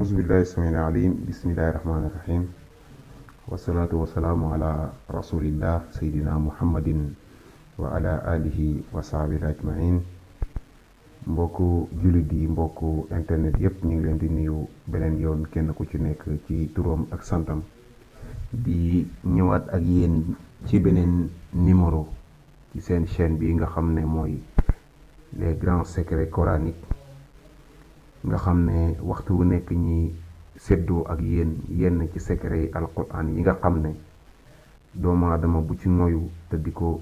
أعوذ بالله السميع العليم بسم الله الرحمن الرحيم والصلاة والسلام على رسول الله سيدنا محمد وعلى آله وصحبه أجمعين mbokku jullit yi mbokku internet yépp ñu ngi leen di nuyu beneen yoon kenn ku ci nekk ci turam ak santam di ñëwaat ak yéen ci beneen numéro ci seen chaîne bi nga xam ne mooy les grands secrets coraniques nga xam ne waxtu wu nekk ñi seddoo ak yéen yenn ci secret yi alquran yi nga xam ne doomu aadama bu ci noyu te di ko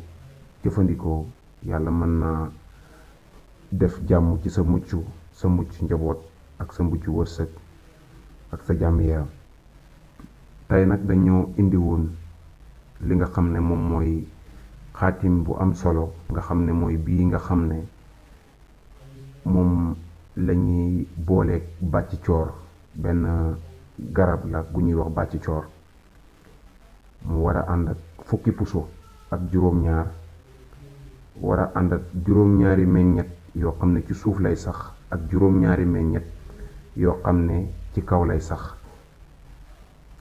jëfandikoo yàlla mën naa def jàmm ci sa mucc njaboot ak sa mucc wërsëg ak sa jàmm yaram tey nag dañoo indi woon li nga xam ne moom mooy xaatim bu am solo nga xam ne mooy bii nga xam ne moom lañuy booleeg bàcc coor benn garab la gu ñuy wax bàcc coor mu war a ànd ak fukki puso ak juróom-ñaar war a ànd ak juróom-ñaari meññet yoo xam ne ci suuf lay sax ak juróom-ñaari meññet yoo xam ne ci kaw lay sax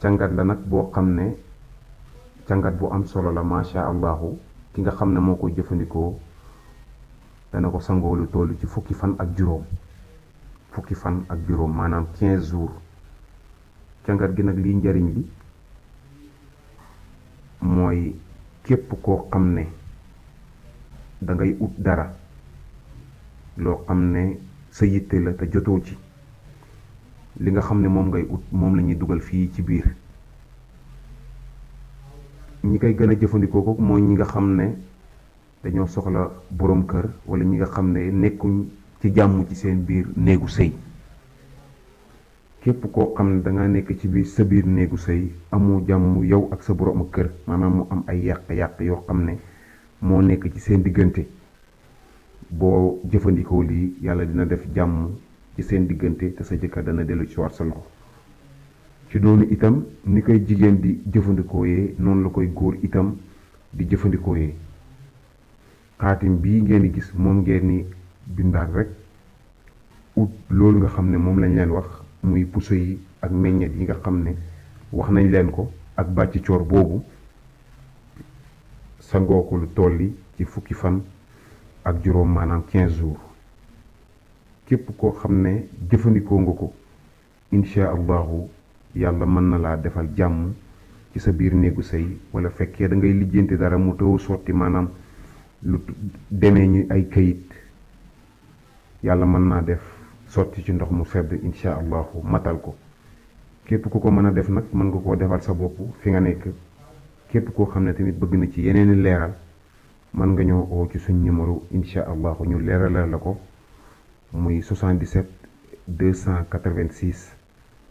càngat la nag boo xam ne càngat bu am solo la macha allahu ki nga xam ne moo koy jëfandikoo dana ko sangoo lu toll ci fukki fan ak juróom maanaam 15 jours càngat gi nag liy njariñ li mooy képp koo xam ne da ngay ut dara loo xam ne sa yitte la te jotoo ci li nga xam ne moom ngay ut moom la ñuy dugal fii ci biir ñi koy gën a jëfandikoo ko mooy ñi nga xam ne dañoo soxla boroom kër wala ñi nga xam ne nekkuñ ci jàmm ci seen biir néegu sëy képp koo xam ne danga nekk ci biir sa biir néegu sëy amoo jàmm yow ak sa boroom kër maanaam mu am ay yàq-yàq yoo xam ne moo nekk ci seen diggante boo jëfandikoo lii yàlla dina def jàmm ci seen diggante te sa jëkkër dana dellu ci waat sa loxo ci doonu itam ni koy jigéen di jëfandikoo yee noonu la koy góor itam di jëfandikoo yee xaatim bii ngeen di gis moom ngeen ni bindaat rek ut loolu nga xam ne moom lañ leen wax muy puso yi ak meññet yi nga xam ne wax nañ leen ko ak bàcc coor boobu sangoo ko lu tolli ci fukki fan ak juróom maanaam 15 jours képp koo xam ne jëfandikoo nga ko insha allahu yàlla mën na laa defal jàmm ci sa biir néegu sëy wala fekkee da ngay lijjanti dara mu taw sotti maanaam lu demee ñu ay kayit yàlla mën naa def sotti ci ndox mu sedd insha allahu matal ko képp ku ko mën a def nag mën nga koo defal sa bopp fi nga nekk képp koo xam ne tamit bëgg na ci yeneeni leeral mën nga ñoo oo ci suñ numéro insha allahu ñu leeralal la ko muy 77 286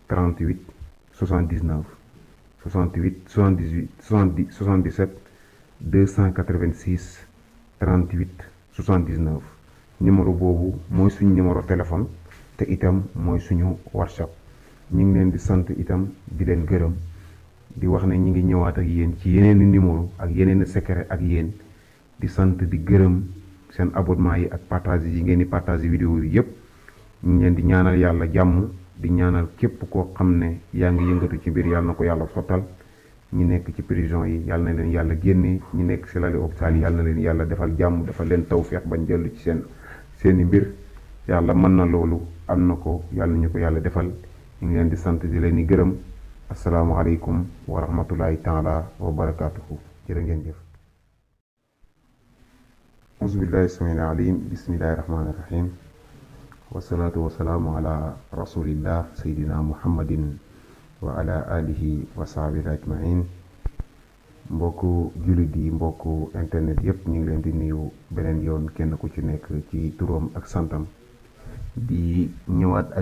38 79 68 78 70 77 286 38 79 numéro boobu mooy suñu numéro téléphone te itam mooy suñu WhatsApp ñu ngi leen di sant itam di leen gërëm di wax ne ñi ngi ñëwaat ak yéen ci yeneeni numéro ak yeneeni secret ak yéen di sant di gërëm seen abonnement yi ak partage yi ngeen di partage vidéo yi yépp ñu ngi leen di ñaanal yàlla jàmm di ñaanal képp koo xam ne yaa ngi yëngatu ci biir yàlla na ko yàlla sottal ñi nekk ci prison yi yàlla na leen yàlla génne ñi nekk ci lali hôpital yi yàlla na leen yàlla defal jàmm defal leen tawfeex bañ dellu ci seeni mbir yàlla mën na loolu am na ko yàlla ñu ko yàlla defal ñu ngi leen di sant di leen di gërëm asalaamaaleykum wa rahmatullahi taala wa barakaatuhu jërë ngeen jëf auzu billahi samil alim bismillahi rahmani rahim wasalaatu wasalaamu ala rasulillah seydina muhammadin wa ala alihi wa sahbihi ajmain mbokku jullit yi mbokku internet yépp ñu ngi leen di nuyu beneen yoon kenn ku ci nekk ci turam ak santam di ñëwaat ak